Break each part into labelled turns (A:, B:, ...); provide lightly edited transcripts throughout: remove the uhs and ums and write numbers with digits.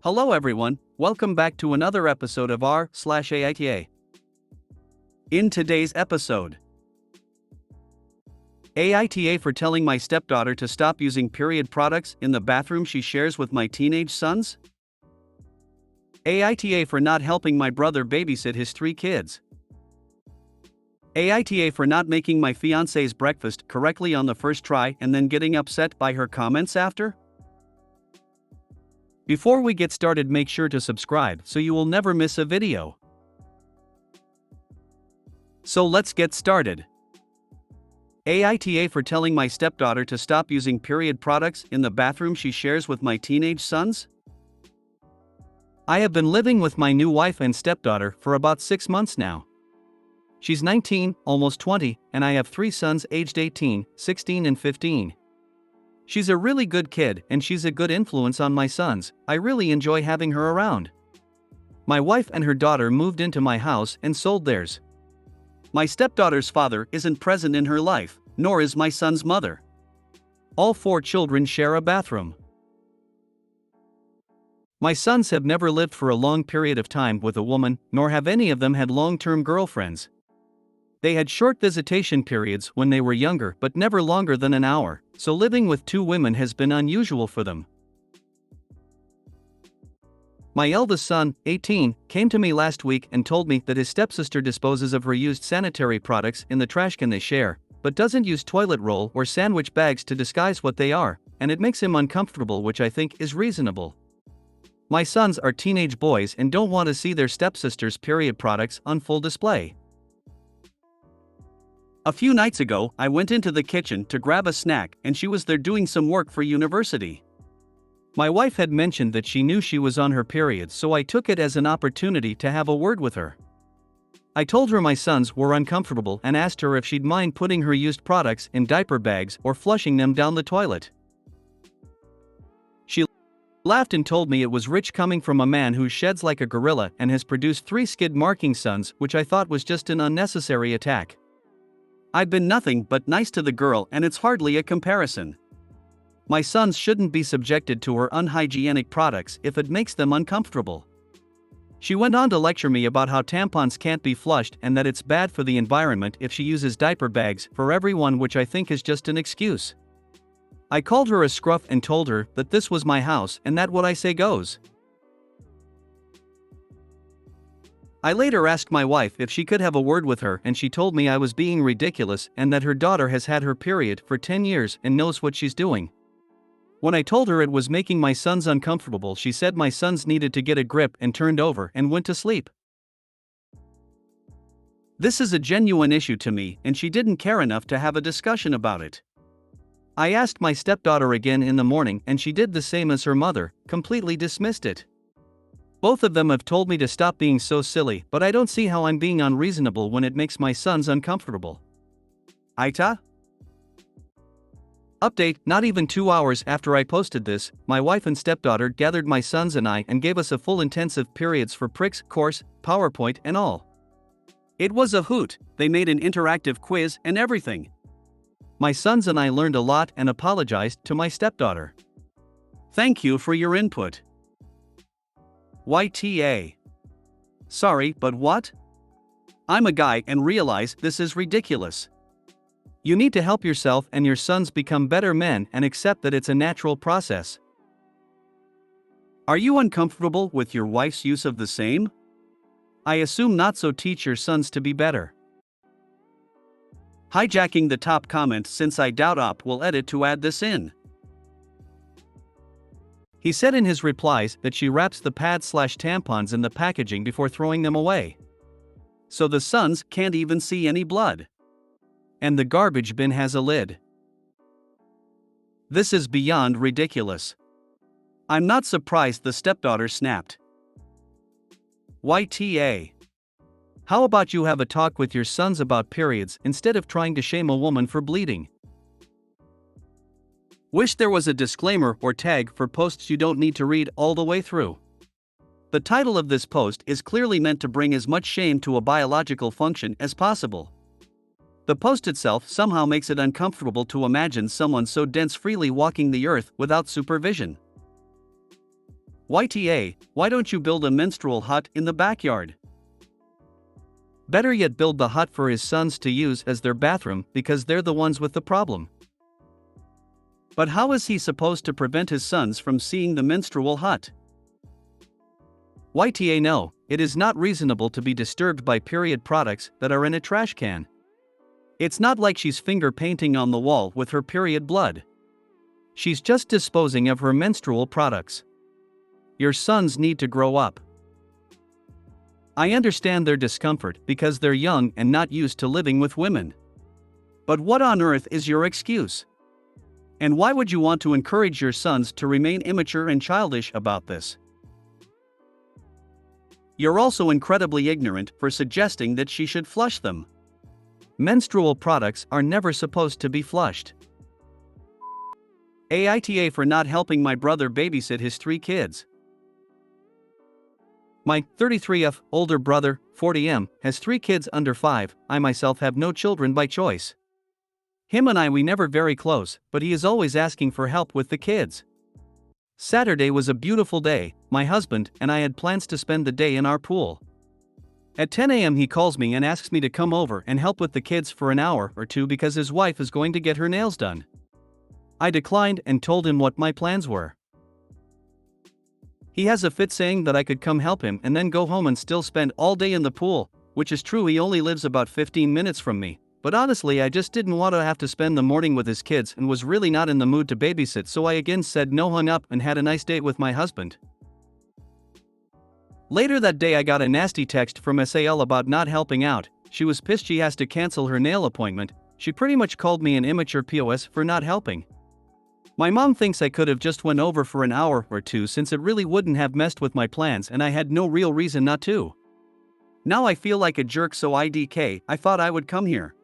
A: Hello everyone, welcome back to another episode of r/AITA. In today's episode, AITA for telling my stepdaughter to stop using period products in the bathroom she shares with my teenage sons? AITA for not helping my brother babysit his 3 kids. AITA for not making my fiance's breakfast correctly on the first try and then getting upset by her comments after? Before we get started, make sure to subscribe so you will never miss a video. So let's get started. AITA for telling my stepdaughter to stop using period products in the bathroom she shares with my teenage sons? I have been living with my new wife and stepdaughter for about 6 months now. She's 19, almost 20, and I have 3 sons aged 18, 16 and 15. She's a really good kid and she's a good influence on my sons. I really enjoy having her around. My wife and her daughter moved into my house and sold theirs. My stepdaughter's father isn't present in her life, nor is my son's mother. All 4 children share a bathroom. My sons have never lived for a long period of time with a woman, nor have any of them had long-term girlfriends. They had short visitation periods when they were younger, but never longer than an hour, so living with 2 women has been unusual for them. My eldest son, 18, came to me last week and told me that his stepsister disposes of reused sanitary products in the trash can they share, but doesn't use toilet roll or sandwich bags to disguise what they are, and it makes him uncomfortable, which I think is reasonable. My sons are teenage boys and don't want to see their stepsister's period products on full display. A few nights ago, I went into the kitchen to grab a snack and she was there doing some work for university. My wife had mentioned that she knew she was on her period, so I took it as an opportunity to have a word with her. I told her my sons were uncomfortable and asked her if she'd mind putting her used products in diaper bags or flushing them down the toilet. She laughed and told me it was rich coming from a man who sheds like a gorilla and has produced 3 skid-marking sons, which I thought was just an unnecessary attack. I've been nothing but nice to the girl and it's hardly a comparison. My sons shouldn't be subjected to her unhygienic products if it makes them uncomfortable. She went on to lecture me about how tampons can't be flushed and that it's bad for the environment if she uses diaper bags for everyone, which I think is just an excuse. I called her a scruff and told her that this was my house and that what I say goes. I later asked my wife if she could have a word with her and she told me I was being ridiculous and that her daughter has had her period for 10 years and knows what she's doing. When I told her it was making my sons uncomfortable, she said my sons needed to get a grip and turned over and went to sleep. This is a genuine issue to me and she didn't care enough to have a discussion about it. I asked my stepdaughter again in the morning and she did the same as her mother, completely dismissed it. Both of them have told me to stop being so silly, but I don't see how I'm being unreasonable when it makes my sons uncomfortable. AITA? Update: not even 2 hours after I posted this, my wife and stepdaughter gathered my sons and I and gave us a full intensive periods for pricks course, PowerPoint and all. It was a hoot. They made an interactive quiz and everything. My sons and I learned a lot and apologized to my stepdaughter. Thank you for your input. YTA. Sorry, but what? I'm a guy and realize this is ridiculous. You need to help yourself and your sons become better men and accept that it's a natural process. Are you uncomfortable with your wife's use of the same? I assume not, so teach your sons to be better. Hijacking the top comment since I doubt Op will edit to add this in. He said in his replies that she wraps the pads/tampons in the packaging before throwing them away. So the sons can't even see any blood. And the garbage bin has a lid. This is beyond ridiculous. I'm not surprised the stepdaughter snapped. YTA. How about you have a talk with your sons about periods instead of trying to shame a woman for bleeding? Wish there was a disclaimer or tag for posts you don't need to read all the way through. The title of this post is clearly meant to bring as much shame to a biological function as possible. The post itself somehow makes it uncomfortable to imagine someone so dense freely walking the earth without supervision. YTA, why don't you build a menstrual hut in the backyard? Better yet, build the hut for his sons to use as their bathroom because they're the ones with the problem. But how is he supposed to prevent his sons from seeing the menstrual hut? YTA, no, it is not reasonable to be disturbed by period products that are in a trash can. It's not like she's finger painting on the wall with her period blood. She's just disposing of her menstrual products. Your sons need to grow up. I understand their discomfort because they're young and not used to living with women. But what on earth is your excuse? And why would you want to encourage your sons to remain immature and childish about this? You're also incredibly ignorant for suggesting that she should flush them. Menstrual products are never supposed to be flushed. AITA for not helping my brother babysit his 3 kids. My 33F older brother, 40M, has 3 kids under 5. I myself have no children by choice. Him and we never very close, but he is always asking for help with the kids. Saturday was a beautiful day. My husband and I had plans to spend the day in our pool. At 10 a.m. he calls me and asks me to come over and help with the kids for an hour or two because his wife is going to get her nails done. I declined and told him what my plans were. He has a fit saying that I could come help him and then go home and still spend all day in the pool, which is true. He only lives about 15 minutes from me, but honestly I just didn't want to have to spend the morning with his kids and was really not in the mood to babysit, so I again said no, hung up, and had a nice date with my husband. Later that day I got a nasty text from SAL about not helping out. She was pissed she has to cancel her nail appointment. She pretty much called me an immature POS for not helping. My mom thinks I could have just went over for an hour or two since it really wouldn't have messed with my plans and I had no real reason not to. Now I feel like a jerk, so IDK, I thought I would come here.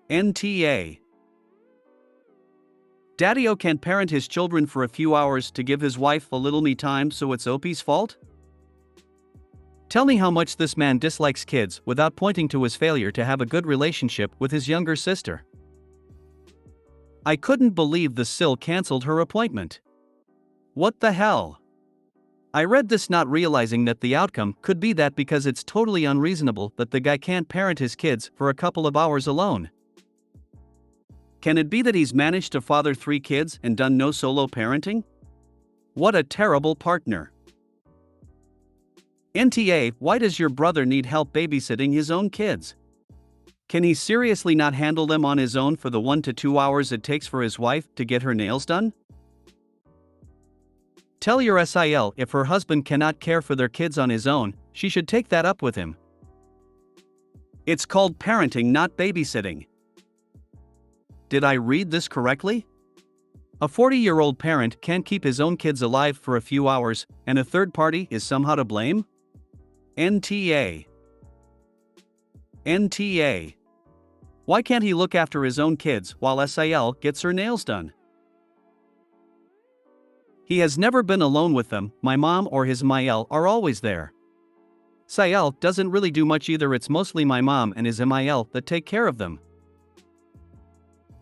A: NTA. Daddy-O can't parent his children for a few hours to give his wife a little me time, so it's OP's fault? Tell me how much this man dislikes kids without pointing to his failure to have a good relationship with his younger sister. I couldn't believe the SIL cancelled her appointment. What the hell? I read this not realizing that the outcome could be that because it's totally unreasonable that the guy can't parent his kids for a couple of hours alone. Can it be that he's managed to father 3 kids and done no solo parenting? What a terrible partner. NTA, why does your brother need help babysitting his own kids? Can he seriously not handle them on his own for the 1 to 2 hours it takes for his wife to get her nails done? Tell your SIL if her husband cannot care for their kids on his own, she should take that up with him. It's called parenting, not babysitting. Did I read this correctly? A 40-year-old parent can't keep his own kids alive for a few hours, and a third party is somehow to blame? NTA. NTA. Why can't he look after his own kids while SIL gets her nails done? He has never been alone with them. My mom or his MIL are always there. SIL doesn't really do much either. It's mostly my mom and his MIL that take care of them.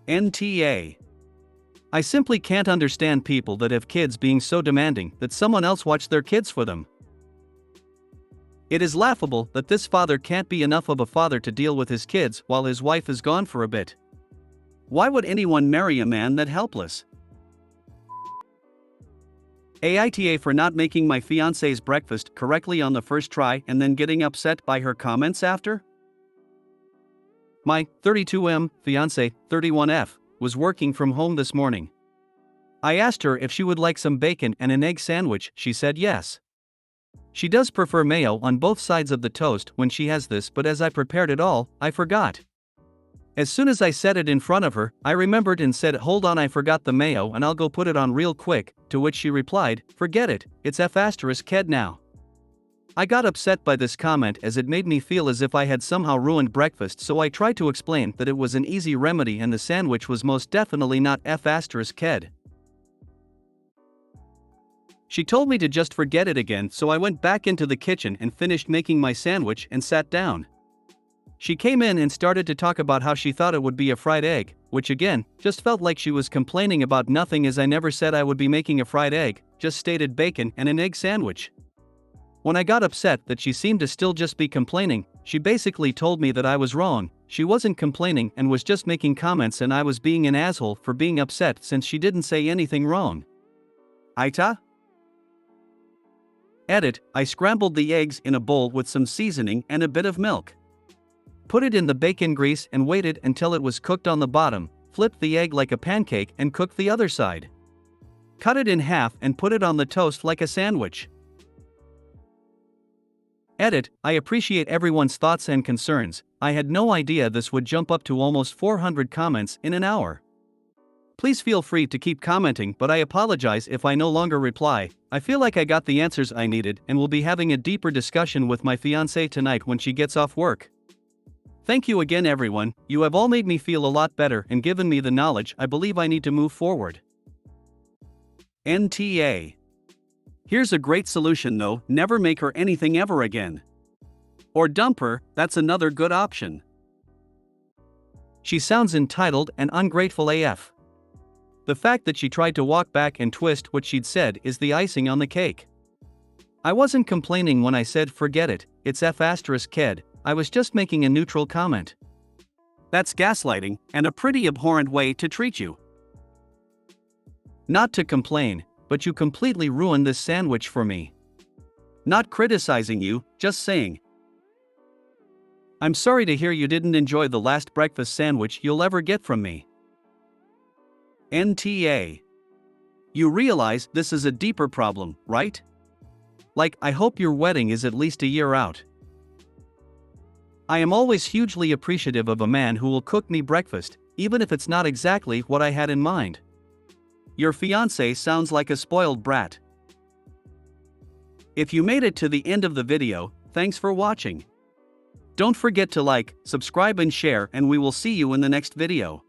A: NTA. I simply can't understand people that have kids being so demanding that someone else watch their kids for them. It is laughable that this father can't be enough of a father to deal with his kids while his wife is gone for a bit. Why would anyone marry a man that helpless? AITA for not making my fiance's breakfast correctly on the first try and then getting upset by her comments after? My 32M fiance, 31F, was working from home this morning. I asked her if she would like some bacon and an egg sandwich. She said yes. She does prefer mayo on both sides of the toast when she has this, but as I prepared it all, I forgot. As soon as I said it in front of her, I remembered and said, "Hold on, I forgot the mayo and I'll go put it on real quick," to which she replied, "Forget it, it's F***ked now." I got upset by this comment as it made me feel as if I had somehow ruined breakfast, so I tried to explain that it was an easy remedy and the sandwich was most definitely not F***ked. She told me to just forget it again, so I went back into the kitchen and finished making my sandwich and sat down. She came in and started to talk about how she thought it would be a fried egg, which again, just felt like she was complaining about nothing as I never said I would be making a fried egg, just stated bacon and an egg sandwich. When I got upset that she seemed to still just be complaining, she basically told me that I was wrong, she wasn't complaining and was just making comments and I was being an asshole for being upset since she didn't say anything wrong. AITA? Edit, I scrambled the eggs in a bowl with some seasoning and a bit of milk. Put it in the bacon grease and waited until it was cooked on the bottom, flipped the egg like a pancake and cooked the other side. Cut it in half and put it on the toast like a sandwich. Edit, I appreciate everyone's thoughts and concerns, I had no idea this would jump up to almost 400 comments in an hour. Please feel free to keep commenting, but I apologize if I no longer reply. I feel like I got the answers I needed and will be having a deeper discussion with my fiancée tonight when she gets off work. Thank you again everyone, you have all made me feel a lot better and given me the knowledge I believe I need to move forward. NTA. Here's a great solution though, never make her anything ever again. Or dump her, that's another good option. She sounds entitled and ungrateful AF. The fact that she tried to walk back and twist what she'd said is the icing on the cake. I wasn't complaining when I said forget it, it's F***ked, I was just making a neutral comment. That's gaslighting, and a pretty abhorrent way to treat you. Not to complain, but you completely ruined this sandwich for me. Not criticizing you, just saying. I'm sorry to hear you didn't enjoy the last breakfast sandwich you'll ever get from me. NTA. You realize this is a deeper problem, right? Like, I hope your wedding is at least a year out. I am always hugely appreciative of a man who will cook me breakfast, even if it's not exactly what I had in mind. Your fiancé sounds like a spoiled brat. If you made it to the end of the video, thanks for watching. Don't forget to like, subscribe and share, and we will see you in the next video.